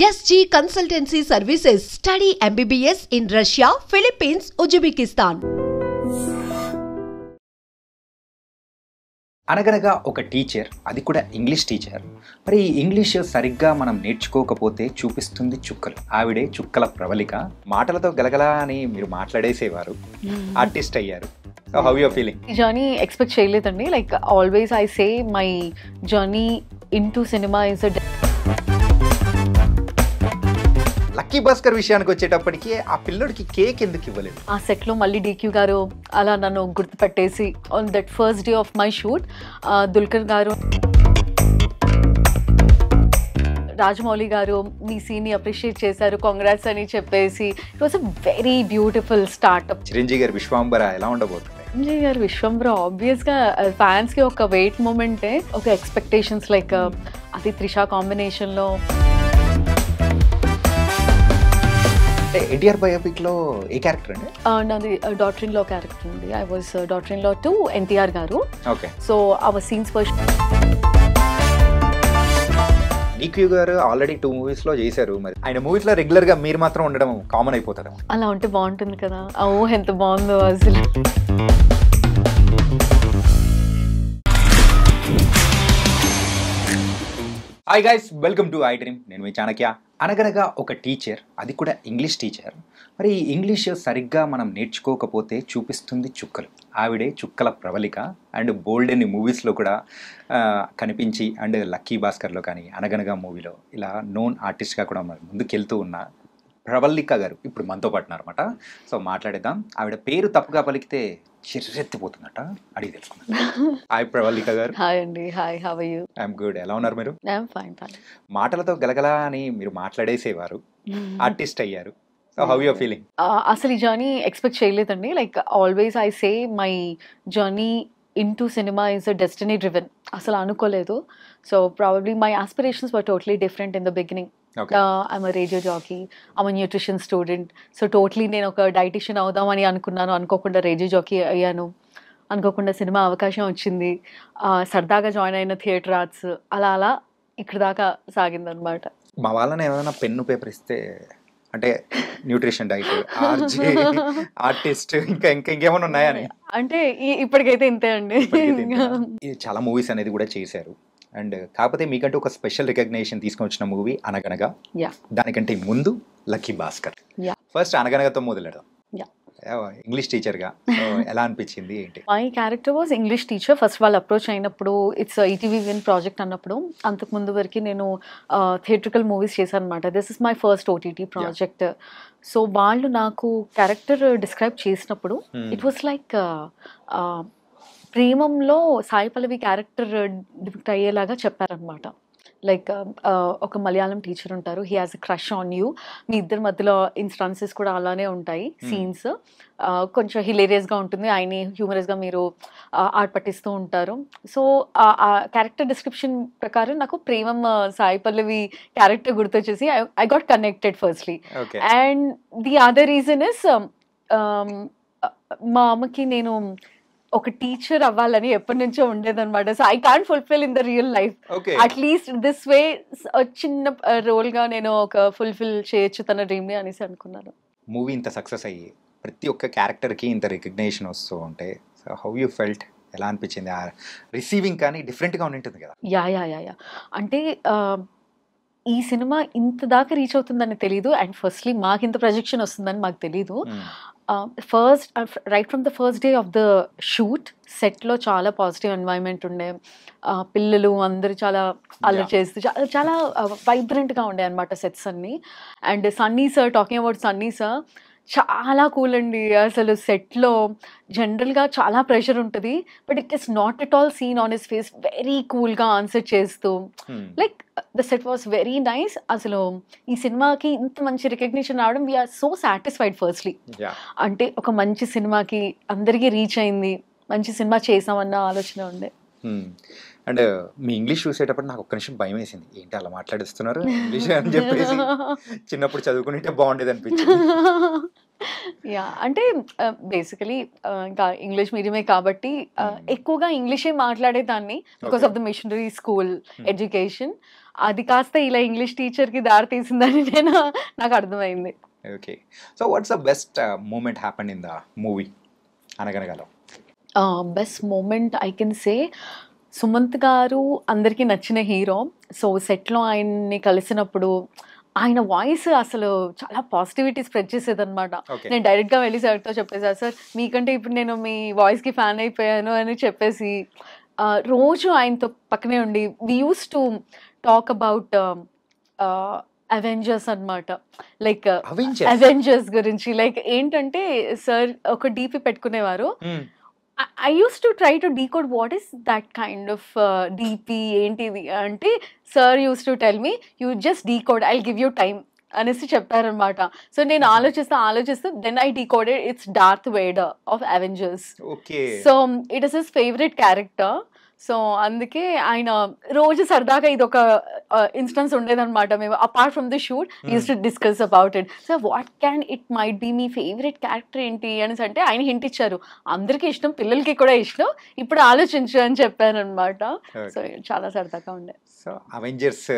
SG Consultancy Services. Study MBBS in Russia, Philippines, Uzbekistan. అనగనగా ఒక teacher, అది కూడా ఇంగ్లీష్ టీచర్. మరి ఇంగ్లీష్ సరిగ్గా మనం నేర్చుకోకపోతే చూపిస్తుంది చుక్కలు. ఆవిడే చుక్కల ప్రవళిక. మాటలతో గలగలా అని మీరు మాట్లాడేసేవారు, ఆర్టిస్ట్ అయ్యారు. So how you are feeling? ఈ జర్నీ ఎక్స్పెక్ట్ చేయలేదండి. Like always I say my journey into cinema is Lucky Bhaskar విషయానికి వచ్చేటప్పటికి ఆ పిల్లడికి కేక్ ఎందుకు ఇవ్వలేదు? ఆ సెట్లో మళ్ళీ DQ గారు అలా నన్ను గుర్తుపెట్టేసి on that first day of my shoot Dulquer గారు, రాజమౌళి గారు మీ సీన్ని అప్రిషియేట్ చేశారు, కాంగ్రాట్స్ అని చెప్పేసి it was a very beautiful startup. Chiranjeevi గారి విశ్వాంబర ఎలా ఉండబోతుంది? చిరంజీవి గారు విశ్వంబర ఆబ్వియస్గా ఫ్యాన్స్కి ఒక వెయిట్ మూమెంటే, ఒక ఎక్స్పెక్టేషన్స్ లైక్ అది త్రిష కాంబినేషన్లో. ఎన్టీఆర్ బయోపిక్ లో ఏ క్యారెక్టర్ అండి? నాది డాటర్ ఇన్ లా క్యారెక్టర్ అండి. I was daughter in law to NTR గారు. Okay. So our scenes for DQ గారు ఆల్రెడీ 2 మూవీస్ లో చేశారు. మరి ఆయన మూవీస్ లో రెగ్యులర్ గా మీరు మాత్రం ఉండడం కామన్ అయిపోతారు. అలా ఉంటే బాగుంటుంది కదా. ఓ ఎంత బాగుందో అసలు. Hi guys, welcome to I dream. నేను మీ చాణక్య. అనగనగా ఒక టీచర్, అది కూడా ఇంగ్లీష్ టీచర్. మరి ఇంగ్లీష్ సరిగ్గా మనం నేర్చుకోకపోతే చూపిస్తుంది చుక్కలు. ఆవిడే చుక్కల ప్రవళిక. అండ్ బోల్డ్ అన్ని మూవీస్లో కూడా కనిపించి, అండ్ లక్కీ భాస్కర్లో కానీ అనగనగా మూవీలో ఇలా నోన్ ఆర్టిస్ట్గా కూడా మరి ముందుకెళ్తూ ఉన్న ప్రవళిక గారు ఇప్పుడు మనతో పాటున్నారు అనమాట. సో మాట్లాడేద్దాం. ఆవిడ పేరు తప్పుగా పలికితే చిర్రెత్తిపోతుందట, అడిగి తెలుసుకుందాం. హాయ్ ప్రవళిక గారు. హాయ్ అండి. Hi, how are you? I'm good. ఎలా ఉన్నారు మీరు? I'm fine. మాటలతో గలగలా అని మీరు మాట్లాడేసేవారు, ఆర్టిస్ట్ అయ్యారు. So how you are feeling? అసలు ఈ జర్నీ ఎక్స్పెక్ట్ చేయలేదండి. Like always I say my journey into cinema is a destiny driven. అసలు అనుకోలేదు. So probably my aspirations were totally different in the beginning. I'm a radio jockey, I'm a nutrition student. So totally నేను ఒక dietitian అవుదామని అనుకున్నాను. అనుకోకుండా radio jockey అయ్యాను. అనుకోకుండా cinema అవకాశం వచ్చింది. సరదాగా జాయిన్ అయిన థియేటర్ ఆర్ట్స్, అలా అలా ఇక్కడ దాకా సాగిందనమాట. మా వాళ్ళని ఏమైనా పెన్ను పేపర్ ఇస్తే, అంటే న్యూట్రిషన్, డైట్, ఆర్జే, ఆర్టిస్ట్, ఇంకేమైనా ఉన్నాయని అంటే ఇప్పటికైతే ఇంతే అండి. ఇది చాలా మూవీస్ అనేది కూడా చేశారు. అండ్ కాకపోతే మీకంటే ఒక స్పెషల్ రికగ్నేషన్ తీసుకొని వచ్చిన మూవీ అనగనగా. దానికంటే ముందు లక్కీ భాస్కర్. ఫస్ట్ అనగనగతో మొదలెడదాం. ఇంగ్లీష్ టీచర్గా ఎలా అనిపించింది ఏంటి? My character was English teacher. First వాళ్ళు అప్రోచ్ అయినప్పుడు ఇట్స్ ETV విన్ ప్రాజెక్ట్ అన్నప్పుడు, అంతకుముందు వరకు నేను థియేట్రికల్ మూవీస్ చేశాను అనమాట. This is my first OTT project. So వాళ్ళు నాకు క్యారెక్టర్ డిస్క్రైబ్ చేసినప్పుడు ఇట్ వాస్ లైక్ ప్రేమంలో సాయి పల్లవి క్యారెక్టర్ డిపిక్ట్ అయ్యేలాగా చెప్పారనమాట. లైక్ ఒక మలయాళం టీచర్ ఉంటారు, he has a crush on you. మీ ఇద్దరి మధ్యలో ఇన్స్టాన్సెస్ కూడా అలానే ఉంటాయి, సీన్స్ కొంచెం హిలేరియస్గా ఉంటుంది, ఆయన్ని హ్యూమరస్గా మీరు ఆట పట్టిస్తూ ఉంటారు. సో ఆ క్యారెక్టర్ డిస్క్రిప్షన్ ప్రకారం నాకు ప్రేమం సాయి పల్లవి క్యారెక్టర్ గుర్తొచ్చేసి I got connected firstly. And the other reason is మా అమ్మకి నేను ఒక టీచర్ అవ్వాలని ఎప్పటి నుంచో ఉండేదన్నమాట. So I can't fulfil in the real life. At least this way చిన్న రోల్ గా నేను ఒక ఫుల్ఫిల్ చేయొచ్చు తన డ్రీమ్ ని అనేసి అనుకున్నాను. మూవీ ఇంత సక్సెస్ అయ్యి ప్రతి ఒక్క క్యారెక్టర్ కి ఇంత రికగ్నేషన్ వస్తూ ఉంటే హౌ యూ ఫెల్ట్? ఎలా అనిపించింది? ఆ రిసీవింగ్ కానీ డిఫరెంట్ గా ఉంటుంది కదా. యా అంటే ఈ సినిమా ఇంత దాకా రీచ్ అవుతుందని తెలీదు. అండ్ ఫస్ట్లీ మాకు ఇంత ప్రొజెక్షన్ వస్తుందని మాకు తెలీదు. First right from the first day of the shoot సెట్లో చాలా పాజిటివ్ ఎన్వైరన్మెంట్ ఉండే, పిల్లలు అందరూ చాలా అల్లరి చేస్తూ చాలా వైబ్రెంట్గా ఉండే అనమాట సెట్స్ అన్నీ. And Sunny sir, talking about Sunny sir, చాలా కూల్ అండి. అసలు సెట్లో జనరల్గా చాలా ప్రెషర్ ఉంటుంది, but it is not at all seen on his face. Very కూల్గా ఆన్సర్ చేస్తూ, like the set was very nice. అసలు ఈ సినిమాకి ఇంత మంచి రికగ్నిషన్ రావడం, వీఆర్ సో సాటిస్ఫైడ్ ఫస్ట్లీ. అంటే ఒక మంచి సినిమాకి అందరికీ రీచ్ అయింది, మంచి సినిమా చేసామన్న ఆలోచన ఉండే. అండ్ మీ ఇంగ్లీష్ చూసేటప్పుడు నాకు ఒక్క నిమిషం భయం వేసింది, ఏంటి అలా మాట్లాడిస్తున్నారు ఇంగ్లీష్ అని చెప్పేసి. చిన్నప్పుడు చదువుకుంటే బాగుండేది అనిపించింది. యా అంటే బేసికలీ ఇంకా ఇంగ్లీష్ మీడియమే కాబట్టి ఎక్కువగా ఇంగ్లీషే మాట్లాడేదాన్ని because of the missionary school education. అది కాస్త ఇలా ఇంగ్లీష్ టీచర్కి దారి తీసిందని నాకు అర్థమైంది. Okay, so what's the best moment happen in the movie అనగనగాలో? Best moment I can say Sumanth గారు అందరికీ నచ్చిన హీరో. సో సెట్లో ఆయన్ని కలిసినప్పుడు ఆయన వాయిస్ అసలు చాలా పాజిటివిటీ స్ప్రెడ్ చేసేదన్నమాట. నేను డైరెక్ట్గా వెళ్ళి సార్తో చెప్పేసాను, సార్ మీకంటే ఇప్పుడు నేను మీ వాయిస్కి ఫ్యాన్ అయిపోయాను అని చెప్పేసి రోజు ఆయనతో పక్కనే ఉండి we used to talk about Avengers అనమాట. లైక్ అవెంజర్స్ గురించి లైక్ ఏంటంటే సార్ ఒక డీపీ పెట్టుకునేవారు. I used to try to decode what is that kind of DP ఏంటిది అంటే sir used to tell me you just decode, I'll give you time అనేసి చెప్పారనమాట. So నేను ఆలోచిస్తూ then I decoded it's Darth Vader of Avengers. So it is his favourite character. So అందుకే ఆయన రోజు సరదాగా ఇది ఒక ఇన్స్టెన్స్ ఉండేదన్నమాట. మేము apart from the shoot used to discuss about it. So what can it might be మీ favourite character ఏంటి అనేసి అంటే ఆయన హింట్ ఇచ్చారు. అందరికీ ఇష్టం, పిల్లలకి కూడా ఇష్టం, ఇప్పుడు ఆలోచించు అని చెప్పారనమాట. సో చాలా సరదాగా ఉండే. సో అవెంజర్స్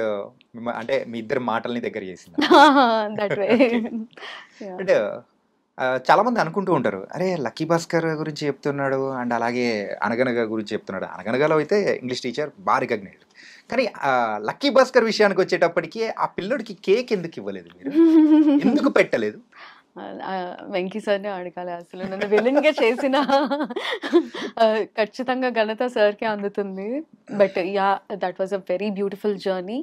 అంటే మీ ఇద్దరు మాటల్ని దగ్గర చేసింది. That way. అంటే చాలా మంది అనుకుంటూ ఉంటారు, అరే లక్కీ భాస్కర్ గురించి చెప్తున్నాడు అండ్ అలాగే అనగనగా గురించి చెప్తున్నాడు. అనగనగాలో అయితే ఇంగ్లీష్ టీచర్ బాగా రికగ్నైజ్డ్, కానీ లక్కీ భాస్కర్ విషయానికి వచ్చేటప్పటికి ఆ పిల్లడికి కేక్ ఎందుకు ఇవ్వలేదు, మీరు ఎందుకు పెట్టలేదు? వెంకీ సార్ని అడగాలి. అసలు నన్ను విలన్గా చేసిన ఖచ్చితంగా ఘనత సార్కే అందుతుంది. But yeah, that was a very beautiful journey.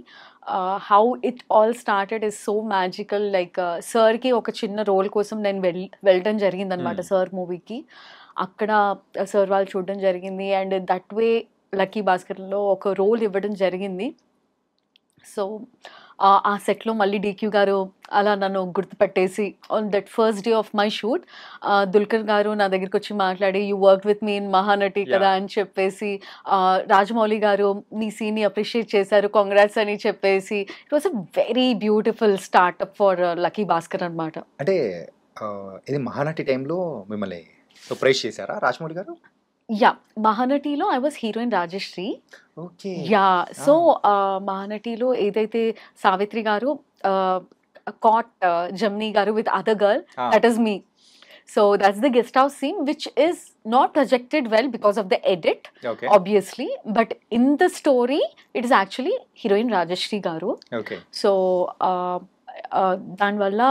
How it all started is so magical. Like సార్కి ఒక చిన్న రోల్ కోసం నేను వెళ్ళడం జరిగిందనమాట సార్ మూవీకి. అక్కడ సార్ వాళ్ళు చూడడం జరిగింది అండ్ దట్ వే లక్కీ భాస్కర్లో ఒక రోల్ ఇవ్వడం జరిగింది. సో ఆ సెట్లో మళ్ళీ డీక్యూ గారు అలా నన్ను గుర్తుపట్టేసి on that first day of my shoot Dulquer గారు నా దగ్గరికి వచ్చి మాట్లాడి you work with me in Mahanati కదా అని చెప్పేసి, రాజమౌళి గారు మీ సీన్ని అప్రిషియేట్ చేశారు, కాంగ్రాట్స్ అని చెప్పేసి. It was a very beautiful startup for lucky Bhaskar అనమాట. అంటే ఇది మహానటి టైంలో మిమ్మల్ని సర్ప్రైజ్ చేశారా రాజమౌళి గారు? యా, మహానటిలో I was heroine Rajashri. Yeah, so మహానటిలో ఏదైతే Savitri garu caught Jamuna garu with other girl, that is me. So that's the guest house scene which is not projected well because of the edit, obviously, but in the story it is actually heroine Rajashri garu. So దానివల్ల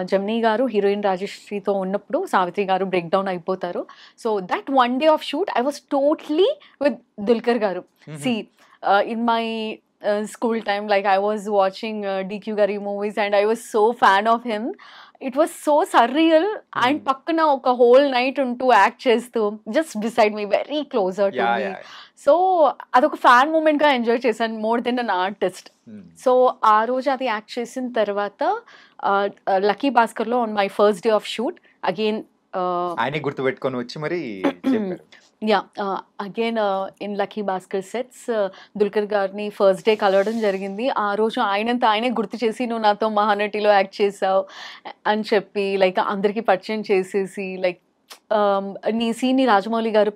Jamuna garu heroine రాజశ్రీతో ఉన్నప్పుడు Savitri garu break down అయిపోతారు. So that one day of shoot I was totally with Dulquer garu. See in my school time, like I was watching DQ Gari movies and I was so fan of him. It was so surreal. And pakkana oka whole night unto act chestu just beside me, very closer to me. So adoka fan moment ga enjoy chesanu more than an artist. So aa roju adi act chesin tarvata Lucky Bhaskar lo on my first day of shoot again ఆయనే గుర్తు పెట్టుకొని వచ్చి మరి చెప్పారు. Yeah, again in lucky Bhaskar sets Dulquer గారిని first day కలవడం జరిగింది. ఆ రోజు ఆయనంతా ఆయనే గుర్తు చేసి నువ్వు నాతో మహానటిలో యాక్ట్ చేసావు అని చెప్పి లైక్ అందరికీ పరిచయం చేసేసి లైక్ నీ సీన్ని రాజమౌళి గారు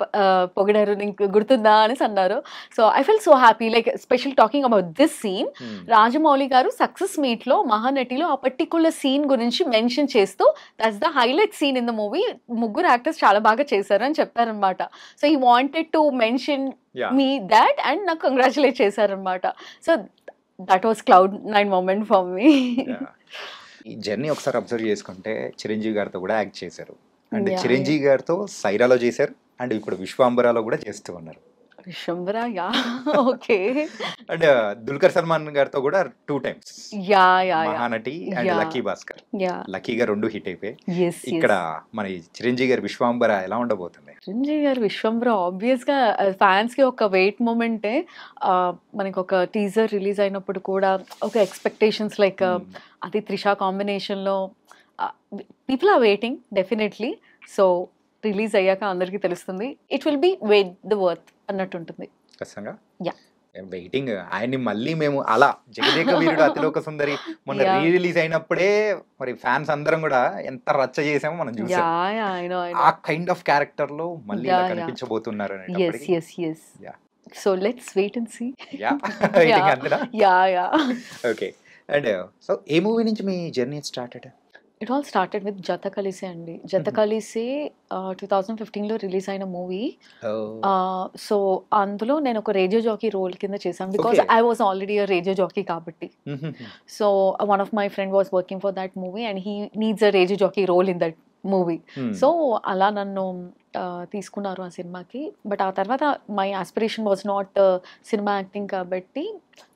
పొగిడారు, నీకు గుర్తుందా అనేసి అన్నారు. So I feel so happy. Like special talking about this scene, Rajamouli గారు సక్సెస్ మీట్లో మహానటిలో ఆ పర్టికులర్ సీన్ గురించి మెన్షన్ చేస్తూ that's the highlight scene in the movie, ముగ్గురు యాక్టర్స్ చాలా బాగా చేశారు అని చెప్పారనమాట. So he wanted to mention me that and నాకు కంగ్రాచులేట్ చేశారనమాట. So that was cloud nine moment for me. ఈ జర్నీ ఒకసారి అబ్జర్వ్ చేసుకుంటే చిరంజీవి గారితో కూడా యాక్ట్ చేశారు అండ్ చిరంజీవి గారితో సైరాలో చేశారు అండ్ ఇప్పుడు విశ్వాంబరాలో కూడా చేస్తూ ఉన్నారు. Vishwambhara, yeah, okay. And Dulquer Salman గారితో కూడా 2 times Mahanati and lucky Bhaskar. లక్కీగా 2 హిట్ అయిపోయి ఇక్కడ మన చిరంజీవి గారి విశ్వాంబర ఎలా ఉండబోతుంది? చిరంజీవి గారి విశ్వంబర ఆబ్వియస్ గా ఫ్యాన్స్ కి ఒక వెయిట్ మూమెంటే. మనకి ఒక టీజర్ రిలీజ్ అయినప్పుడు కూడా ఒక ఎక్స్పెక్టేషన్స్ లైక్ అది త్రిషా కాంబినేషన్ లో people are waiting definitely. So release అయ్యాక అందరికీ తెలుస్తుంది. It will be wait the worth అన్నట్టు ఉంటుంది. ఖచ్చితంగా. యా, వెయిటింగ్ ఆయన్ని మళ్ళీ మేము అలా జగదేక వీరుడు అతిలోక సుందరి మొన్న Yeah. రీ రిలీజ్ అయినప్పుడే మరి ఫ్యాన్స్ అందరం కూడా ఎంత రచ్చ చేసామో మనం చూసాం. Yeah, yeah, I know. ఆ కైండ్ ఆఫ్ క్యారెక్టర్ లో మళ్ళీ ఇలా Yeah, yeah. కనిపించబోతున్నారు Yes, అనేటప్పటికి yes. Yeah. So let's wait and see. Waiting అంతేనా? Yeah. ఓకే. అండ్ సో ఏ మూవీ నుంచి మీ journey started? It all started with Jata Kalise అండి. Jata Kalise 2015లో రిలీజ్ అయిన మూవీ. సో అందులో నేను ఒక రేడియో జాకీ రోల్ కింద చేశాను because Okay. I was already a radio jockey కాబట్టి. So one of my friend was working for that movie and he needs a radio jockey role in that movie. So అలా నన్ను తీసుకున్నారు ఆ సినిమాకి. But ఆ తర్వాత my aspiration was not cinema acting కాబట్టి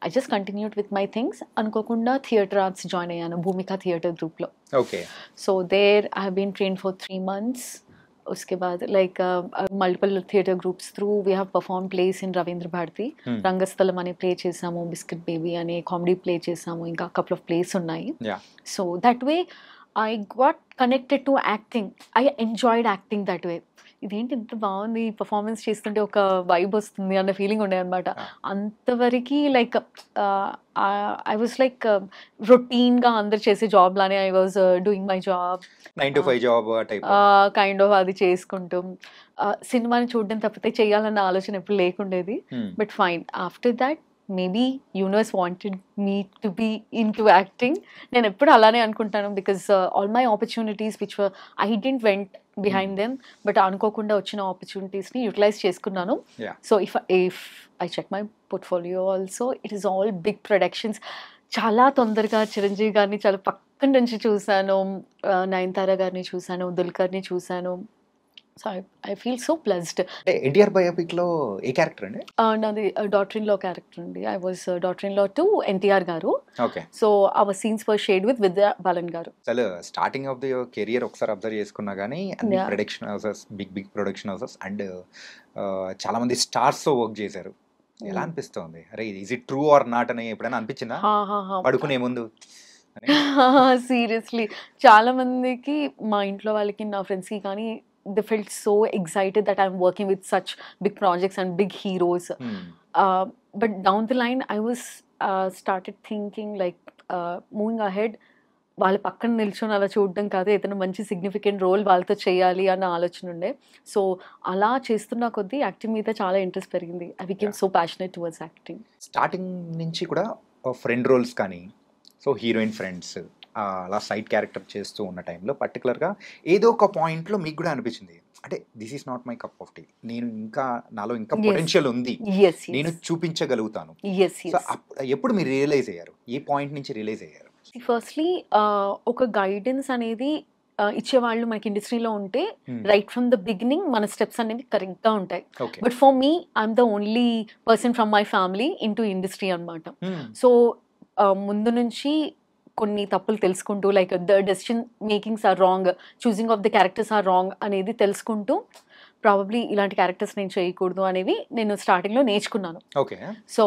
I just continued with my things. అనుకోకుండా theatre arts join అయ్యాను భూమిక థియేటర్ గ్రూప్లో. Okay. So there I have been train for 3 months. उसके बाद like multiple theatre groups through we have perform places in Ravindra Bharathi. రంగస్థలం అనే play చేసాము, biscuit baby అనే comedy play చేసాము, ఇంకా కపుల్ ఆఫ్ ప్లేస్ ఉన్నాయి. So that way I got connected to acting. I enjoyed acting that way. ఇదేంటి ఇంత బాగుంది performance చేస్తుంటే ఒక వైబ్ వస్తుంది అన్న ఫీలింగ్ ఉండే అనమాట. అంతవరకు లైక్ ఐ వాజ్ లైక్ రొటీన్గా అందరు చేసే జాబ్ లానే I was doing my job 9 to 5 job type kind of అది చేసుకుంటూ సినిమాని చూడడం తప్పితే చేయాలన్న ఆలోచన ఎప్పుడు లేకుండేది. But fine after that maybe universe wanted me to be into acting. నేను ఎప్పుడు అలానే అనుకుంటాను because all my opportunities which I didn't went behind them but అనుకోకుండా వచ్చిన ఆపర్చునిటీస్ని యూటిలైజ్ చేసుకున్నాను. So if I check my portfolio also it is all big productions. చాలా తొందరగా చిరంజీవి గారిని చాలా పక్కన నుంచి చూశాను, నయనతార గారిని చూశాను, దుల్కర్ని చూశాను. So I feel so blessed. అంటే ఎన్టీఆర్ బయోపిక్ లో ఏ క్యారెక్టర్ అండి? నాది డాటర్ ఇన్ లా క్యారెక్టర్ అండి. I was daughter in law to NTR garu. Okay. So our scenes were shared with Vidya Balan garu. అసలు స్టార్టింగ్ ఆఫ్ ది కెరియర్ ఒకసారి అబ్జర్వ్ చేసుకున్నా కానీ అన్ని production houses, big production houses and చాలా మంది స్టార్స్ తో వర్క్ చేశారు. ఎలా అనిపిస్తుంది? అరే is it true or not అని ఎప్పుడైనా అనిపించిందా పడుకునే ముందు? సీరియస్లీ చాలా మందికి మా ఇంట్లో వాళ్ళకి నా ఫ్రెండ్స్కి కానీ they felt so excited that I'm working with such big projects and big heroes. But down the line I was started thinking like moving ahead వాళ్ళ పక్కన నిల్చొని అలా చూడడం కాదు, ఏదైనా మంచి సిగ్నిఫికెంట్ రోల్ వాళ్ళతో చేయాలి అన్న ఆలోచన ఉండే. సో అలా చేస్తున్న కొద్దీ యాక్టింగ్ మీద చాలా ఇంట్రెస్ట్ పెరిగింది. I became so passionate towards acting. Starting నుంచి కూడా ఫ్రెండ్ రోల్స్ కానీ, సో హీరోయిన్ ఫ్రెండ్స్ అలా సైడ్ క్యారెక్టర్ చేస్తూ ఉన్న టైంలో పర్టికులర్గా ఏదో ఒక పాయింట్లో మీకు కూడా అనిపించింది అంటే this is not my cup of tea, నేను ఇంకా నాలో ఇంకా పొటెన్షియల్ ఉంది, నేను చూపించగలుగుతాను. సో ఎప్పుడు మీరు రియలైజ్ అయ్యారు? ఏ పాయింట్ నుంచి రియలైజ్ అయ్యారు? ఫస్ట్లీ ఒక గైడెన్స్ అనేది ఇచ్చేవాళ్ళు మనకి ఇండస్ట్రీలో ఉంటే రైట్ ఫ్రమ్ ద బిగినింగ్ మన స్టెప్స్ అనేవి కరెక్ట్గా ఉంటాయి. But for me I'm the only person from my family into industry అనమాట. సో ముందు నుంచి కొన్ని తప్పులు తెలుసుకుంటూ like the decision makings are wrong, choosing of the characters are wrong అనేది తెలుసుకుంటూ ప్రాబబ్లీ ఇలాంటి క్యారెక్టర్స్ నేను చేయకూడదు అనేవి నేను స్టార్టింగ్లో నేర్చుకున్నాను. సో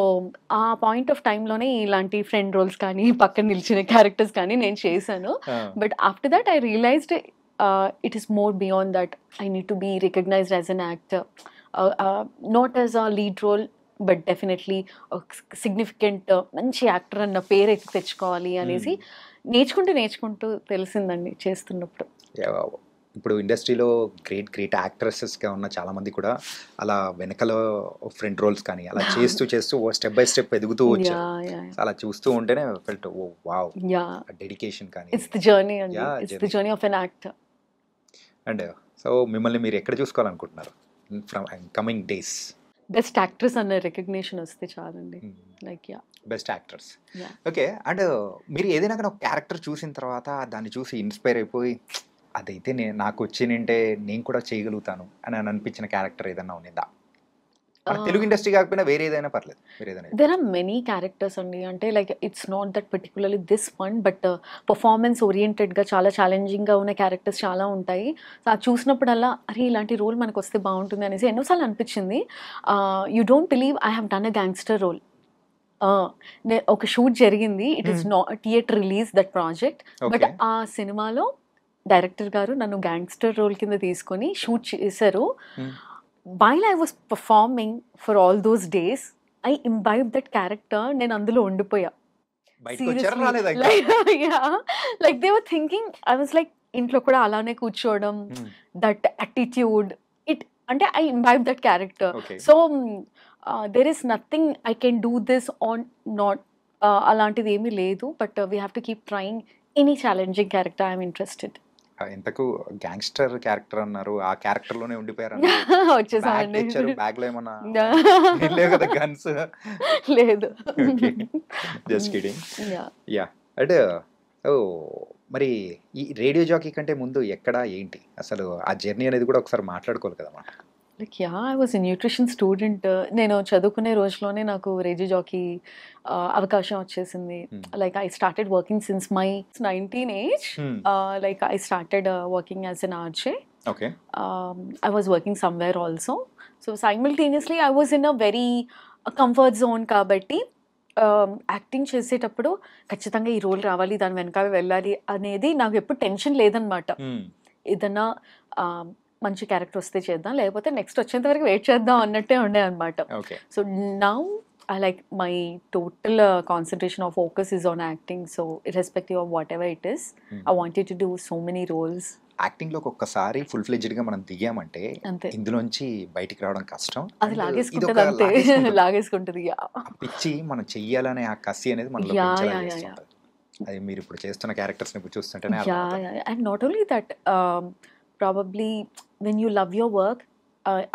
ఆ పాయింట్ ఆఫ్ టైంలోనే ఇలాంటి ఫ్రెండ్ రోల్స్ కానీ పక్కన నిలిచిన క్యారెక్టర్స్ కానీ నేను చేశాను. But after that I realised it is more beyond that I need to be recognised as an actor, not as a lead role but definitely significant మంచి actor అన్న పేరు అయితే తెచ్చుకోవాలి అనేసి నేర్చుకుంటూ తెలిసిందండి చేస్తున్నప్పుడు. ఇప్పుడు ఇండస్ట్రీలో గ్రేట్ యాక్ట్రెసెస్గా ఉన్న చాలామంది కూడా అలా వెనకలో ఫ్రంట్ రోల్స్ కానీ అలా చేస్తూ స్టెప్ బై స్టెప్ ఎదుగుతూ వచ్చారు. అలా చూస్తూ ఉంటేనే ఫెల్ట్ ఓ వావ్, డెడికేషన్ కానీ ఇట్స్ ది జర్నీ అండి, it's the journey of an actor. And so మిమ్మల్ని మీరు ఎక్కడ చూసుకోవాలనుకుంటున్నారు from coming days? Best actress అన్న రికగ్నిషన్ వస్తే చాలండి. Like best actors. Okay. And మీరు ఏదైనా కానీ ఒక క్యారెక్టర్ చూసిన తర్వాత దాన్ని చూసి ఇన్స్పైర్ అయిపోయి అదైతే నాకు వచ్చినంటే నేను కూడా చేయగలుగుతాను అని అనిపించిన క్యారెక్టర్ ఏదైనా ఉన్నదా? తెలుగు ఇండస్ట్రీ కాకపోయినా వేరే ఏదైనా పర్లేదు. దెర్ ఆర్ మెనీ క్యారెక్టర్స్ అండి. అంటే like it's not that particularly this one, but performance ఓరియంటెడ్గా చాలా ఛాలెంజింగ్గా ఉన్న క్యారెక్టర్స్ చాలా ఉంటాయి. సో అది చూసినప్పుడల్లా అరే ఇలాంటి రోల్ మనకు వస్తే బాగుంటుంది అనేసి ఎన్నోసార్లు అనిపించింది. You don't believe I have done a gangster role. ఒక షూట్ జరిగింది, it is not theatre release that project, but ఆ సినిమాలో డైరెక్టర్ గారు నన్ను గ్యాంగ్స్టర్ రోల్ కింద తీసుకొని షూట్ చేశారు. While I was performing for all those days, I imbibe that character. నేను అందులో ఉండిపోయా. బయటకు వచ్చారా రాలేదా ఇంకా? Like they were thinking I was like ఇంట్లో కూడా అలానే కూర్చోవడం, దట్ అటిట్యూడ్ ఇట్ అంటే I imbibe that character. Okay. So there is nothing I can do this on not అలాంటిది ఏమీ లేదు. But we have to keep trying any challenging character I'm interested. ఎంతకు gangster character అన్నారు, ఆ character లోనే ఉండిపోయారు. వచ్చేసామండి. బ్యాగ్ లో ఏమన్నా లేవు కదా గన్స్? లేదు. Just kidding. యా అంటే మరి ఈ రేడియో జాకీ కంటే ముందు ఎక్కడ ఏంటి అసలు ఆ జర్నీ అనేది కూడా ఒకసారి మాట్లాడుకోవాలి కదా మాట. Like I was a nutrition student. నేను చదువుకునే రోజులోనే నాకు రేడియో జాకీ అవకాశం వచ్చేసింది. Like I started working since my 19 age. Like I started working as N RJ. Okay. I was working somewhere also. So simultaneously I was in a very comfort zone కాబట్టి acting చేసేటప్పుడు ఖచ్చితంగా ఈ role రావాలి, దాని వెనకాల వెళ్ళాలి అనేది నాకు ఎప్పుడు టెన్షన్ లేదనమాట. ఏదన్నా మంచి క్యారెక్టర్ వస్తే చేద్దాం, లేకపోతే నెక్స్ట్ వచ్చేంత వరకు వెయిట్ చేద్దాం అన్నట్టే ఉండే అనమాట. So now I like my total concentration or focus is on acting. So irrespective of whatever it is, I wanted to do so many roles. Acting లో ఒక్కసారి ఫుల్ ఫ్లెడ్జ్డ్ గా మనం దిగామంటే ఇందులోంచి బయటికి రావడం కష్టం. అది లాగేసుకుంటది, అంతే లాగేసుకుంటది. పిచ్చి మనం చెయ్యాలనే ఆ కసి అనేది మనలో పెంచాలి. అది మీరు ఇప్పుడు చేస్తున్న క్యారెక్టర్స్ ని ఇప్పుడు చూస్తుంటేనే. And not only that, probably when you love your work,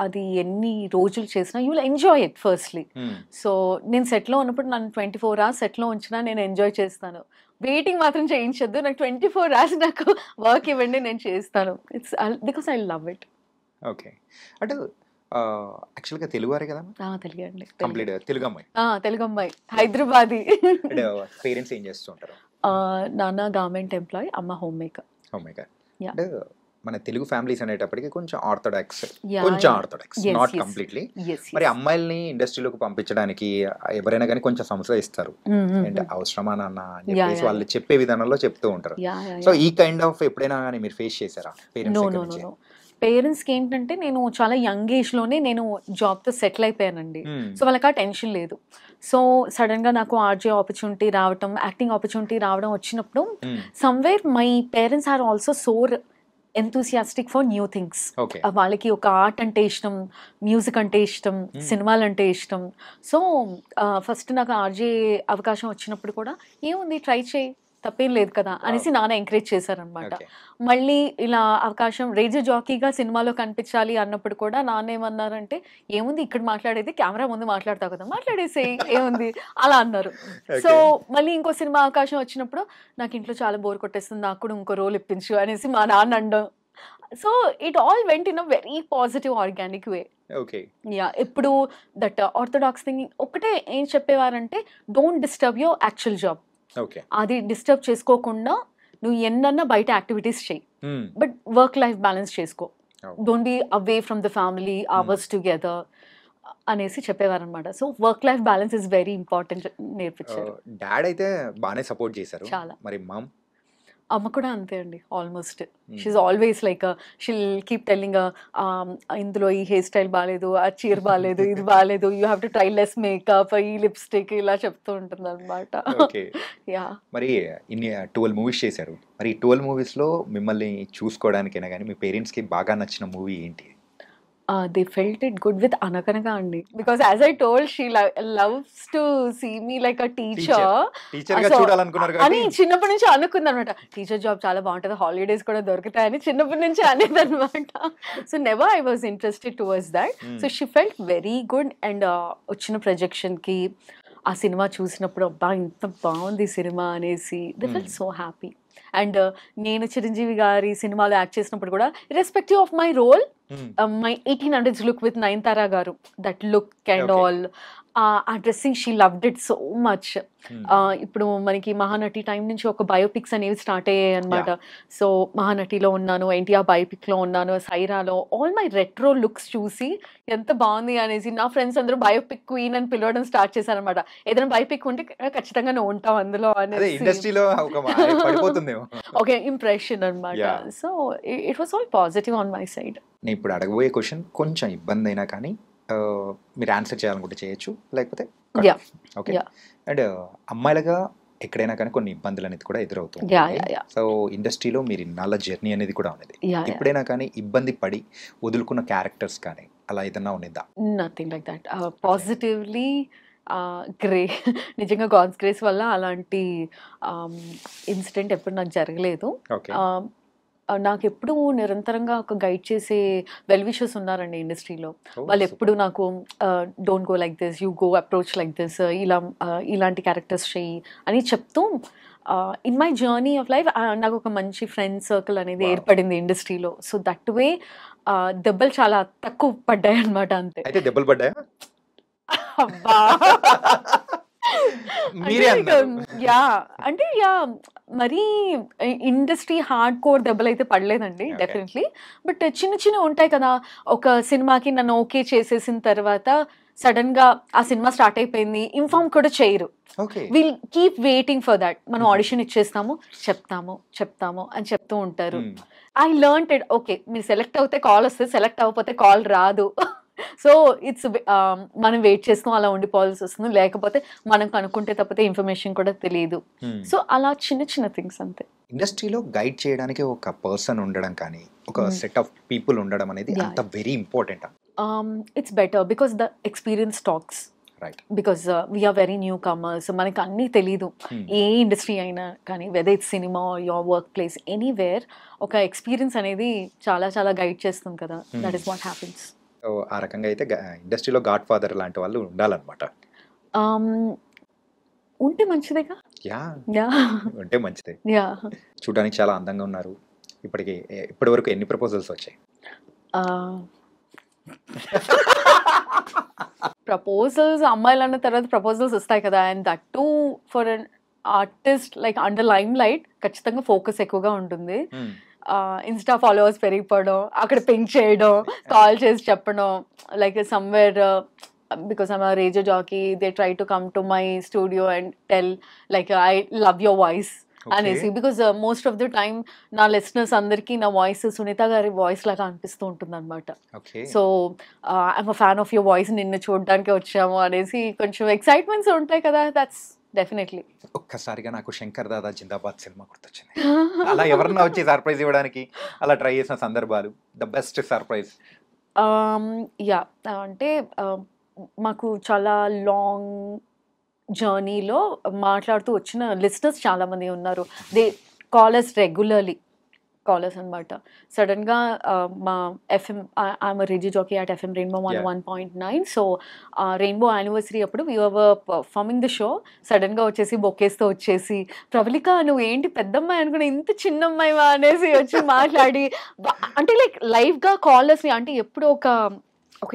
అది ఎన్ని రోజులు చేసినా you will enjoy it firstly. So నేను సెట్లో ఉన్నప్పుడు నన్ను 24 hours సెట్లో ఉంచినా నేను ఎంజాయ్ చేస్తాను. వెయిటింగ్ మాత్రం చేయించద్దు, నాకు 24 hours నాకు వర్క్ ఇవ్వండి, నేను చేస్తాను. It's because I love it. Okay. అంటే యాక్చువల్గా తెలుగువారే కదా? తెలుగు అండి. కంప్లీట్ తెలుగు అమ్మాయి. తెలుగు అమ్మాయి, హైదరాబాదీ. పేరెంట్స్ ఏం చేస్తూ ఉంటారు? నాన్న గవర్నమెంట్ ఎంప్లాయీ, అమ్మ హోమ్ మేకర్. అంటే మన తెలుగు ఫ్యామిలీస్ అనేటప్పటికి కొంచెం ఆర్థోడాక్స్, నాట్ కంప్లీట్లీ. మరి అమ్మాయిల్ని ఇండస్ట్రీలోకి పంపించడానికి ఎవరైనా కానీ కొంచెం సంస్థ ఇస్తారు, అంటే అవసరమా నాన్న అని చెప్పేసి వాళ్ళు చెప్పే విధానంలో చెప్తూ ఉంటారు. సో ఈ కైండ్ ఆఫ్ ఎప్పుడైనా కానీ మీరు ఫేస్ చేశారా పేరెంట్స్? పేరెంట్స్కి ఏంటంటే నేను చాలా యంగ్ ఏజ్లోనే నేను జాబ్తో సెటిల్ అయిపోయానండి. సో వాళ్ళకి ఆ టెన్షన్ లేదు. సో సడన్గా నాకు ఆర్జే ఆపర్చునిటీ రావడం, యాక్టింగ్ ఆపర్చునిటీ రావడం వచ్చినప్పుడు somewhere my parents are also so enthusiastic for new things. వాళ్ళకి ఒక ఆర్ట్ అంటే ఇష్టం, మ్యూజిక్ అంటే ఇష్టం, సినిమాలు అంటే ఇష్టం. సో ఫస్ట్ నాకు ఆర్జే అవకాశం వచ్చినప్పుడు కూడా ఏముంది ట్రై చేయి, తప్పేం లేదు కదా అనేసి నాన్న ఎంకరేజ్ చేశారనమాట. మళ్ళీ ఇలా అవకాశం రేడియో జాకీగా సినిమాలో కనిపించాలి అన్నప్పుడు కూడా నాన్న ఏమన్నారంటే, ఏముంది ఇక్కడ మాట్లాడేది, కెమెరా ముందు మాట్లాడతావు కదా, మాట్లాడేసేయి, ఏముంది అలా అన్నారు. సో మళ్ళీ ఇంకో సినిమా అవకాశం వచ్చినప్పుడు నాకు ఇంట్లో చాలా బోర్ కొట్టేస్తుంది, నాకు కూడా ఇంకో రోల్ ఇప్పించు అనేసి మా నాన్న అనడం. So it all went in a very positive organic way. ఎప్పుడు దట్ ఆర్థోడాక్స్ థింగ్ ఒకటే ఏం చెప్పేవారంటే, don't disturb your actual job. అది డిస్టర్బ్ చేసుకోకుండా నువ్వు ఎన్నన్నా బయట యాక్టివిటీస్ చెయ్యి, బట్ వర్క్ లైఫ్ బ్యాలెన్స్ చేసుకో, don't be away from the family, hours together అనేసి చెప్పేవారు అనమాట. So work life balance is very important నేర్పించారు. డాడ్ అయితే బాగానే సపోర్ట్ చేశారు. చాలా. మరి మామ్? అమ్మ కూడా అంతే అండి, almost she always like she'll keep telling, ఇందులో ఈ హెయిర్ స్టైల్ బాగాలేదు, ఆ చీర బాగాలేదు, ఇది బాగాలేదు, you have to try less makeup, ఈ లిప్స్టిక్, ఇలా చెప్తూ ఉంటుంది అనమాట. మరి ఇన్ని 12 మూవీస్ చేశారు. మరి 12 మూవీస్లో మిమ్మల్ని చూసుకోవడానికైనా కానీ మీ పేరెంట్స్కి బాగా నచ్చిన మూవీ ఏంటి? They felt it good with Anakanaka andi, because as I told, she loves to see me like a teacher గా చూడాలనుకున్నారు కాబట్టి అని చిన్నప్పటి నుంచి అనుకుందనమాట. టీచర్ జాబ్ చాలా బాగుంటుంది, హాలిడేస్ కూడా దొరుకుతాయని చిన్నప్పటి నుంచి అనేదన్నమాట. So never I was interested towards that. So she felt very good. And వచ్చిన ప్రొజెక్షన్కి ఆ సినిమా చూసినప్పుడు అబ్బా ఇంత బాగుంది సినిమా అనేసి they felt so happy. And నేను చిరంజీవి గారి సినిమాలో యాక్ట్ చేసినప్పుడు కూడా irrespective of my role, my 1800s look with Nayanthara garu, that look and all, ఆ dressing she loved it so much. ఇప్పుడు మనకి మహానటి టైం నుంచి ఒక బయోపిక్స్ అనేవి స్టార్ట్ అయ్యాయి అనమాట. సో మహానటిలో ఉన్నాను, ఎన్టీఆర్ బయోపిక్లో ఉన్నాను, సైరాలో, ఆల్ మై రెట్రో లుక్స్ చూసి ఎంత బాగుంది అనేసి నా ఫ్రెండ్స్ అందరూ బయోపిక్ క్వీన్ అని పిలవడం స్టార్ట్ చేశారనమాట. ఏదైనా బయోపిక్ ఉంటే ఖచ్చితంగా నువ్వు ఉంటావు అందులో అనేసి ఒక ఇంప్రెషన్ అనమాట. So it was all positive on my side. నేను ఇప్పుడు అడగబోయే క్వశ్చన్ కొంచెం ఇబ్బంది అయినా కానీ మీరు ఆన్సర్ చేయాలనుకుంటే చేయొచ్చు, లేకపోతే Yeah. ఓకే. Yeah. అండ్ అమ్మాయిలుగా ఎక్కడైనా కానీ కొన్ని ఇబ్బందులు అనేది కూడా ఎదురవుతుంది. Yeah. సో ఇండస్ట్రీలో మీరు ఇన్నాళ్ళ జర్నీ అనేది కూడా ఉన్నది. Yeah. ఎప్పుడైనా కానీ ఇబ్బంది పడి వదులుకున్న క్యారెక్టర్స్ కానీ అలా ఏదన్నా ఉన్నదా? Nothing like that. Positively grey నిజంగా గాడ్స్ గ్రేస్ వల్ల అలాంటి ఇన్సిడెంట్ ఎప్పుడు నాకు జరగలేదు. ఓకే. నాకు ఎప్పుడు నిరంతరంగా ఒక గైడ్ చేసే వెల్ విషర్స్ ఉన్నారండి ఇండస్ట్రీలో. వాళ్ళు ఎప్పుడు నాకు don't go like this, you go approach like this, ఇలాంటి క్యారెక్టర్స్ చెయ్యి అని చెప్తూ in my journey of life నాకు ఒక మంచి ఫ్రెండ్ సర్కిల్ అనేది ఏర్పడింది ఇండస్ట్రీలో. సో దట్ వే దెబ్బలు చాలా తక్కువ పడ్డాయి అనమాట. అంతే. అయితే దెబ్బలు పడ్డాయా? అబ్బా యా అంటే మరీ ఇండస్ట్రీ హార్డ్ కోర్ దెబ్బలు అయితే పడలేదండి డెఫినెట్లీ. బట్ చిన్న చిన్న ఉంటాయి కదా, ఒక సినిమాకి నన్ను ఓకే చేసేసిన తర్వాత సడన్ గా ఆ సినిమా స్టార్ట్ అయిపోయింది, ఇన్ఫార్మ్ కూడా చేయరు. Will keep waiting for that. మనం ఆడిషన్ ఇచ్చేస్తాము, చెప్తాము అని చెప్తూ ఉంటారు. I learned it. ఓకే, మీరు సెలెక్ట్ అవుతే కాల్ వస్తుంది, సెలెక్ట్ అవ్వకపోతే కాల్ రాదు. సో ఇట్స్ మనం వెయిట్ చేస్తాం, అలా ఉండిపోవాల్సి వస్తుంది. లేకపోతే మనం కనుక్కుంటే తప్పితే ఇన్ఫర్మేషన్ కూడా తెలియదు. సో అలా చిన్న చిన్న థింగ్స్ అంతే. ఇండస్ట్రీలో గైడ్ చేయడానికి ఒక పర్సన్ ఉండడం కానీ ఒక సెట్ ఆఫ్ పీపుల్ ఉండడం అనేది అంత very important. It's better because the experience talks. Right. Because we're very newcomers, మనకి అన్నీ తెలీదు. ఏ ఇండస్ట్రీ అయినా కానీ, whether it's cinema, your workplace, anywhere, ఒక ఎక్స్పీరియన్స్ అనేది చాలా చాలా గైడ్ చేస్తుంది కదా. That is what happens. ఆ రకంగా అయితే ఇండస్ట్రీలో గాడ్ ఫాదర్ లాంటి వాళ్ళు ఉండాలన్నమాట. ఉంటే మంచిదేగా. ఉంటే మంచిదే. చూడడానికి చాలా అందంగా ఉన్నారు. ఇప్పటి వరకు ఎన్ని ప్రపోజల్స్ వచ్చాయి? ప్రపోజల్స్ అమ్మాయిలు అన్న తర్వాత ప్రపోజల్స్ వస్తాయి కదా. And that to for an artist like under lime light ఖచ్చితంగా ఫోకస్ ఎక్కువగా ఉంటుంది. ఇన్స్టా ఫాలోవర్స్ పెరిగిపోవడం, అక్కడ పింక్ చేయడం, కాల్ చేసి చెప్పడం, like somewhere because I'm a radio jockey, they try to come to my studio and tell like I love your voice అనేసి. Because most of the time నా listeners అందరికీ నా voice Sunitha గారి వాయిస్ లాగా అనిపిస్తూ ఉంటుంది అనమాట. So I'm a fan of your voice, నిన్ను చూడడానికి వచ్చాము అనేసి కొంచెం ఎక్సైట్మెంట్స్ ఉంటాయి కదా. That's definitely. ఒక్కసారిగా నాకు శంకర్ దాదా జిందాబాద్ సినిమా గుర్తొచ్చింది. అలా ఎవరన్నా వచ్చి సర్ప్రైజ్ ఇవ్వడానికి అలా ట్రై చేసిన సందర్భాలు, ద బెస్ట్ సర్ప్రైజ్? యా అంటే మాకు చాలా లాంగ్ జర్నీలో మాట్లాడుతూ వచ్చిన లిస్నర్స్ చాలామంది ఉన్నారు. దే కాలర్స్ రెగ్యులర్లీ కాలర్స్ అనమాట. సడన్గా మా FM, I'm radio jockey at FM rainbow 101.9. So rainbow anniversary అప్పుడు we were performing the show. సడన్గా వచ్చేసి బొకేస్తో వచ్చేసి, ప్రవళిక నువ్వు ఏంటి పెద్దమ్మాయి అనుకున్నా, ఇంత చిన్నమ్మాయివా అనేసి వచ్చి మాట్లాడి, అంటే లైక్ లైవ్గా కాలర్స్ని, అంటే ఎప్పుడు ఒక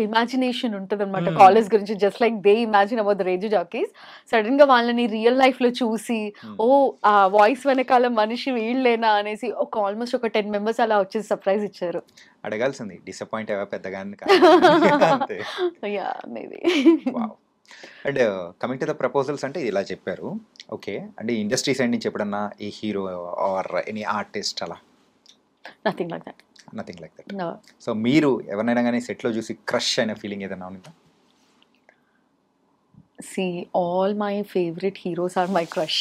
ఇమాజినేషన్ ఉంటుంది అనమాట కాలేజ్ గురించి, just like they imagine about the radio jockeys. Sudden గా వాళ్ళని రియల్ లైఫ్ లో చూసి, ఓ ఆ వాయిస్ వెనకాల మనిషి వీళ్ళేనా అనేసి ఒక ఆల్మోస్ట్ ఒక 10 members అలా వచ్చేసి సర్ప్రైజ్ ఇచ్చారు. అడగాల్సింది డిసప్పాయింట్ అయ్యా పెద్దగా? Maybe. And coming to the proposals అంటే ఇలా చెప్పారు. ఓకే, అంటే ఇండస్ట్రీ సైడ్ నుంచి ఎప్పుడన్నా ఈ హీరో ఆర్ ఎనీ ఆర్టిస్ట్ అలా? Nothing like that. Nothing like that. So మీరు ఎవరినైనా కానీ సెట్లో చూసి క్రష్ అయిన ఫీలింగ్ ఏదైనా ఉందా? See, all my favorite heroes are my crush.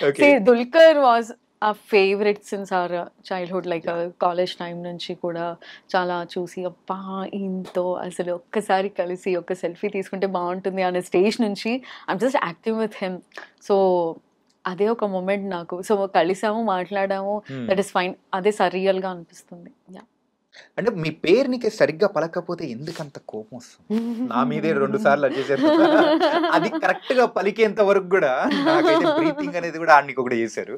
Okay. See, Dulquer was a favorite since our childhood, like college time నుంచి కూడా చాలా చూసి, అబ్బా ఇంతో అసలు ఒక్కసారి కలిసి ఒక సెల్ఫీ తీసుకుంటే బాగుంటుంది అనే స్టేజ్ నుంచి I'm just active with him. So అదే ఒక మూమెంట్ నాకు. సో కలిసాము, మాట్లాడాము, దట్ ఈస్ ఫైన్. అదే సరియల్గా అనిపిస్తుంది. అంటే మీ పేరు నీకే సరిగ్గా పలకపోతే ఎందుకంత కోపం వస్తుంది? నా మీదే 2 సార్లు వచ్చేసారు. అది కరెక్ట్ గా పలికేంత వరకు కూడా నాకైతే బ్రీతింగ్ అనేది కూడా ఆడికి కూడా చేశారు.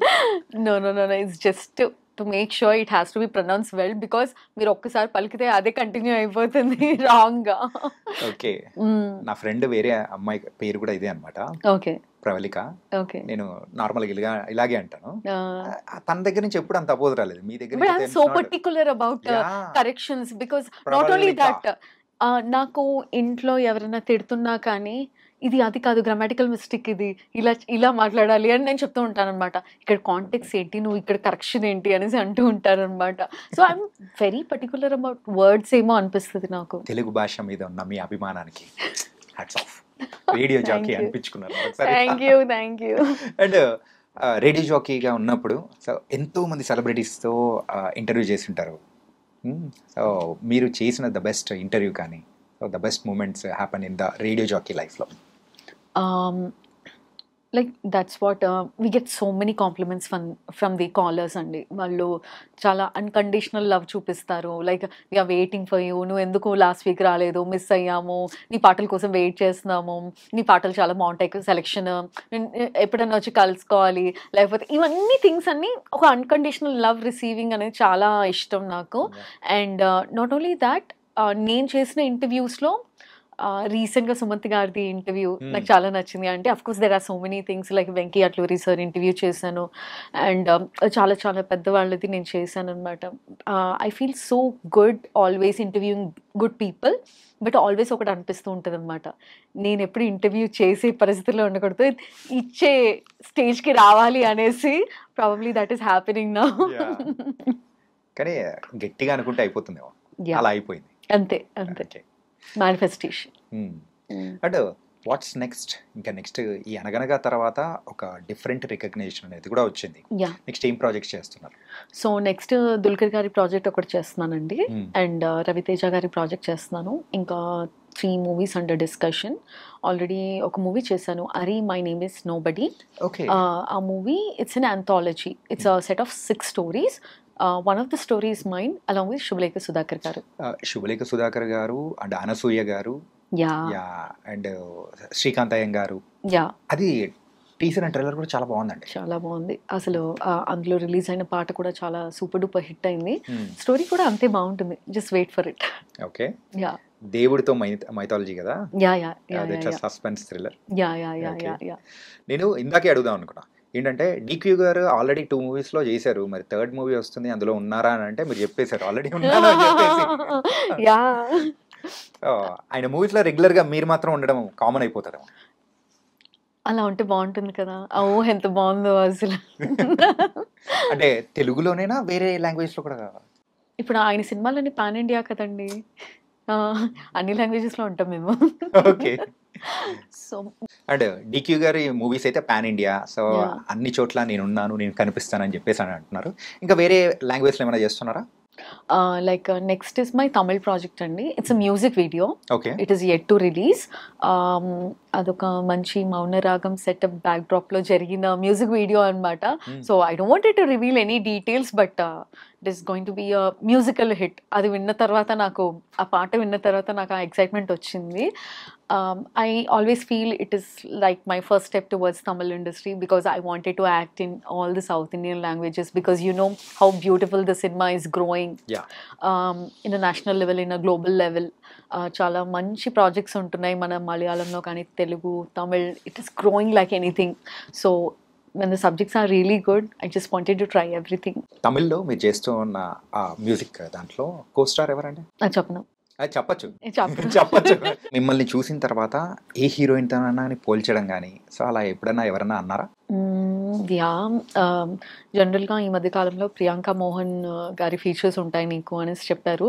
No it's just to make sure it has to be pronounce well, because మీరు ఒక్కసారి పలికితే అదే కంటిన్యూ అయిపోతుంది రాంగ్ గా. ఓకే, నా ఫ్రెండ్ వేరే అమ్మాయి పేరు కూడా ఇదే అనమాట. ఓకే, ప్రవళిక. ఓకే, నేను నార్మల్ గా ఇలాగే అంటాను. తన దగ్గర నుంచి ఎప్పుడు అంత అపోజ్ రాలేదు. మీ దగ్గర but I am so particular about corrections, because not only that, నాకు ఇంట్లో ఎవరైనా తిడుతున్నా కానీ ఇది అది కాదు, గ్రామాటికల్ మిస్టేక్ ఇది, ఇలా ఇలా మాట్లాడాలి అని నేను చెప్తూ ఉంటాను అనమాట. ఇక్కడ కాంటెక్స్ ఏంటి, నువ్వు ఇక్కడ కరెక్షన్ ఏంటి అనేసి అంటూ ఉంటారు అనమాట. So I'm very particular about words ఏమో అనిపిస్తుంది నాకు. తెలుగు భాష మీద ఉన్న మీ అభిమానానికి హ్యాట్స్ ఆఫ్. రేడియో జాకీ అనిపించుకున్నారు. Thank you, thank you. And radio జాకీగా ఉన్నప్పుడు సో ఎంతో మంది సెలబ్రిటీస్తో ఇంటర్వ్యూ చేసి ఉంటారు. సో మీరు చేసిన ద బెస్ట్ ఇంటర్వ్యూ కానీ the best moments happen in the radio jockey లైఫ్లో? Like that's what we get so many compliments from the callers అండి. వాళ్ళు చాలా అన్కండిషనల్ లవ్ చూపిస్తారు. Like we're waiting for you, నువ్వు ఎందుకు లాస్ట్ వీక్ రాలేదు, miss అయ్యాము, నీ పాటల కోసం వెయిట్ చేస్తున్నాము, నీ పాటలు చాలా బాగుంటాయి, సెలెక్షన్ ఎప్పుడైనా వచ్చి కలుసుకోవాలి, లేకపోతే ఇవన్నీ థింగ్స్ అన్నీ ఒక అన్కండిషనల్ లవ్ రిసీవింగ్ అనేది చాలా ఇష్టం నాకు. అండ్ నాట్ ఓన్లీ దాట్, నేను చేసిన ఇంటర్వ్యూస్లో రీసెంట్గా సుమంత్ గారిది ఇంటర్వ్యూ నాకు చాలా నచ్చింది. అంటే of course there are so many things, like Venky Atluri sir interview చేశాను, అండ్ చాలా చాలా పెద్దవాళ్ళది నేను చేశాను అనమాట. I feel so good always interviewing good people, but always ఒకటి అనిపిస్తూ ఉంటుంది అనమాట, నేను ఎప్పుడు ఇంటర్వ్యూ చేసే పరిస్థితుల్లో ఉండకూడదు, ఇచ్చే స్టేజ్కి రావాలి అనేసి. Probably that is happening now. కానీ గట్టిగా అనుకుంటే అయిపోతుందేమో, అలా అయిపోయింది. అంతే అంతే, మేనిఫెస్టేషన్. And what's next? ఇంకా నెక్స్ట్ ఈ అనగనగా తర్వాత ఒక డిఫరెంట్ రికగ్నిషన్ అనేది కూడా వచ్చింది. నెక్స్ట్ ఏం ప్రాజెక్ట్స్ చేస్తున్నారు? సో నెక్స్ట్ దుల్కర్ గారి ప్రాజెక్ట్ ఒకటి చేస్తున్నానండి, అండ్ రవితేజ గారి ప్రాజెక్ట్ చేస్తున్నాను. ఇంకా 3 మూవీస్ అండర్ డిస్కషన్. ఆల్రెడీ ఒక మూవీ చేశాను, Ari my name is nobody. ఆ movie it's an anthology, it's a set of 6 stories. One of the stories mine along with Shubhalekha Sudhakar garu. Shubhalekha Sudhakar garu and Anasuya garu. And Srikanth Iyengar garu. అది teaser and trailer కూడా చాలా బాగుందండి. చాలా బాగుంది అసలు. అందులో release అయిన పాట కూడా చాలా సూపర్ డూపర్ హిట్ అయింది. స్టోరీ కూడా అంతే బాగుంటుంది. Just wait for it. Okay. దేవుడితో మైథాలజీ కదా. Suspense thriller. నేను ఇందాకే అడుగుదాం అనుకున్నా ఏంటంటే, డిక్యూ గారు ఆల్రెడీ 2 మూవీస్లో చేశారు, మరి 3rd మూవీ వస్తుంది, అందులో ఉన్నారా అని అంటే మీరు చెప్పేశారు ఆల్రెడీ ఉన్నారా అని చెప్పేసి. ఆయన మూవీస్లో రెగ్యులర్గా మీరు మాత్రం ఉండడం కామన్ అయిపోతుందేమో. అలా ఉంటే బాగుంటుంది కదా. ఓ ఎంత బాగుందో అసలు. అంటే తెలుగులోనేనా వేరే లాంగ్వేజ్లో కూడా? ఇప్పుడు ఆయన సినిమాలన్నీ పాన్ ఇండియా కదండి, అన్ని లాంగ్వేజెస్లో ఉంటాం మేము. ఓకే. సో అండ్ డిక్యూ గారి మూవీస్ అయితే పాన్ ఇండియా, సో అన్ని చోట్ల నేనున్నాను, నేను కనిపిస్తానని చెప్పేసి అని అంటున్నారు. ఇంకా వేరే లాంగ్వేజ్లో ఏమైనా చేస్తున్నారా? Like next is my Tamil project అండి. It's a music video. It is yet to release. అదొక మంచి మౌనరాగం సెటప్ బ్యాక్ డ్రాప్ లో జరిగిన మ్యూజిక్ వీడియో అనమాట. So I don't want to reveal any details, but it is going to be a musical hit. అది విన్న తర్వాత నాకు, ఆ పాట విన్న తర్వాత నాకు ఆ ఎక్సైట్మెంట్ వచ్చింది. I always feel it is like my first step towards Tamil industry, because I wanted to act in all the South Indian languages, because you know how beautiful the cinema is growing. In a national level, in a global level. Chala manchi projects untunnai mana Malayalamlo kani Telugu, Tamil, it is growing like anything. So when the subjects are really good, I just wanted to try everything. Tamil lo meer chestuన్న music dantlo co-star evarante? Chapna. చెప్పచ్చు. మిమ్మల్ని చూసిన తర్వాత ఏ heroine తోనైనా పోల్చడం కానీ, so అలా ఎప్పుడైనా ఎవరన్నా అన్నారా? జనరల్గా ఈ మధ్య కాలంలో ప్రియాంక మోహన్ గారి ఫీచర్స్ ఉంటాయి నీకు అనేసి చెప్పారు.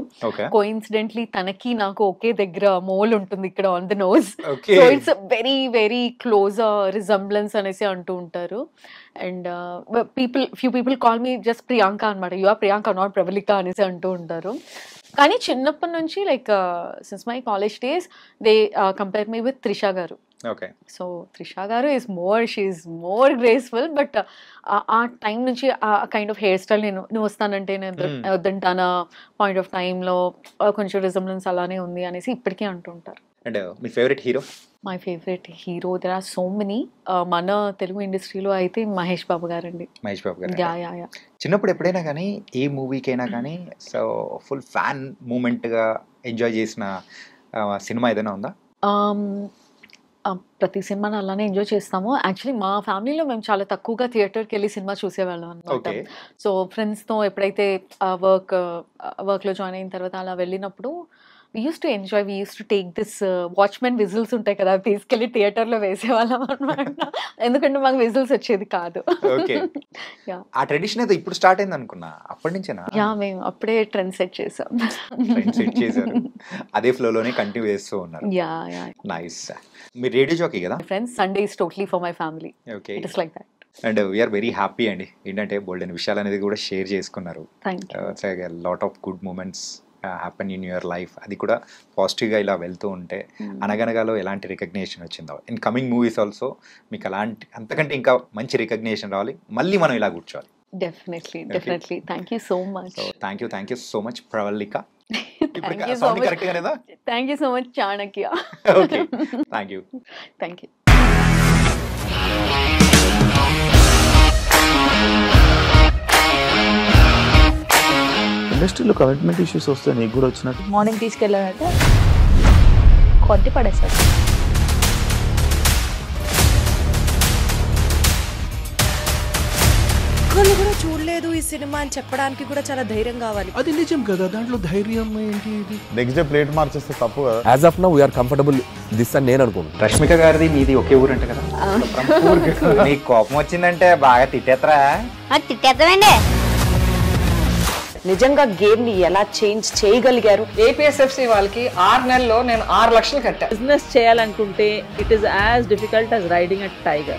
కోఇన్సిడెంట్లీ తనకి నాకు ఒకే దగ్గర మోల్ ఉంటుంది ఇక్కడ on the nose. So it's very very close resemblance అనేసి అంటూ ఉంటారు. And few people call me just Priyanka అనమాట. You are Priyanka, not Pravallika అనేసి అంటూ ఉంటారు. కానీ చిన్నప్పటి నుంచి like since my college days they compare me with Trisha garu. So Trisha garu she is more graceful, but ఆ టైం నుంచి ఆ కైండ్ ఆఫ్ హెయిర్ స్టైల్ నువ్వు వస్తానంటే నేను వద్దంటానా పాయింట్ ఆఫ్ టైంలో కొంచెం రిజంబ్లెన్స్ అలానే ఉంది అనేసి ఇప్పటికీ అంటుంటారు. అండ్ మీ favourite hero? My favourite hero there are so many. మన తెలుగు ఇండస్ట్రీలో అయితే మహేష్ బాబు గారండి. మహేష్ బాబు గారు చిన్నప్పుడు ఎప్పుడైనా కానీ ఏ మూవీకైనా కానీ సో ఫుల్ ఫ్యాన్ మూమెంట్గా ఎంజాయ్ చేసిన సినిమా ఏదైనా ఉందా? ప్రతి సినిమాని అలానే ఎంజాయ్ చేస్తాము. యాక్చువల్లీ మా ఫ్యామిలీలో మేము చాలా తక్కువగా థియేటర్కి వెళ్ళి సినిమా చూసేవాళ్ళం అనమాట. సో ఫ్రెండ్స్తో ఎప్పుడైతే వర్క్లో జాయిన్ అయిన తర్వాత అలా వెళ్ళినప్పుడు we used to enjoy. We used to take this watchman whistles ఉంటాయి కదా, తీసుకెళ్ళి థియేటర్లో వేసేవాళ్ళం అనమాట. ఎందుకంటే మాకు విజిల్స్ వచ్చేది కాదు. ఓకే. ఆ ట్రెడిషన్ ఏదో ఇప్పుడు స్టార్ట్ అయింది అనుకున్నా, అప్పటి నుంచేనా? యా, మేము అప్పుడే ట్రెండ్ సెట్ చేసాం. ట్రెండ్ సెట్ చేశారు, అదే ఫ్లోలోనే కంటిన్యూ చేస్తూ ఉన్నారు. Yeah yeah, nice. మీరు రేడియో జాకీ కదా? Friends, Sunday is totally for my family. Okay, it is like that. And we're very happy అండి, ఏంటంటే బోల్డ్ అనే విషయాలు అనేది కూడా షేర్ చేసుకున్నారు. Lot of good moments happen in your life, అది కూడా పాజిటివ్గా ఇలా వెళ్తూ ఉంటే. అనగనగాలో ఎలాంటి రికగ్నేషన్ వచ్చిందో, ఇన్ కమింగ్ మూవీస్ ఆల్సో మీకు అలాంటి అంతకంటే ఇంకా మంచి రికగ్నేషన్ రావాలి, మళ్ళీ మనం ఇలా కూర్చోవాలి. Definitely. Thank you so much. Thank you so much Pravalika. Thank you so much Chanakya. Okay, thank you. ఇండస్ట్రీలో కమిట్మెంట్ ఇష్యూస్ వస్తే నీకు కూడా వచ్చినట్టు? మార్నింగ్ తీసుకెళ్ళాలంటే కొట్టి పడేసాడు. ఒక్కళ్ళు కూడా చూడలేదు ఈ సినిమా అని చెప్పడానికి కూడా చాలా ధైర్యం కావాలి. అది నిజం కదా, దాంట్లో ధైర్యం ఏంటి? నెక్స్ట్ డే ప్లేట్ మార్చేస్తే తప్పు కదా. As of now we're comfortable this అని నేను అనుకుంటున్నాను. రష్మిక గారిది మీది ఒకే ఊరు అంట కదా? నీకు కోపం వచ్చిందంటే బాగా తిట్టేత్తరా? తిట్టేద్దామండి. నిజంగా గేమ్ ని ఎలా చేంజ్ చేయగలిగారు? ఏపీఎస్ఎఫ్సి వాళ్ళకి 6 నెలల్లో నేను 6 లక్షలు కట్టా. బిజినెస్ చేయాలనుకుంటే it is as difficult as riding a tiger.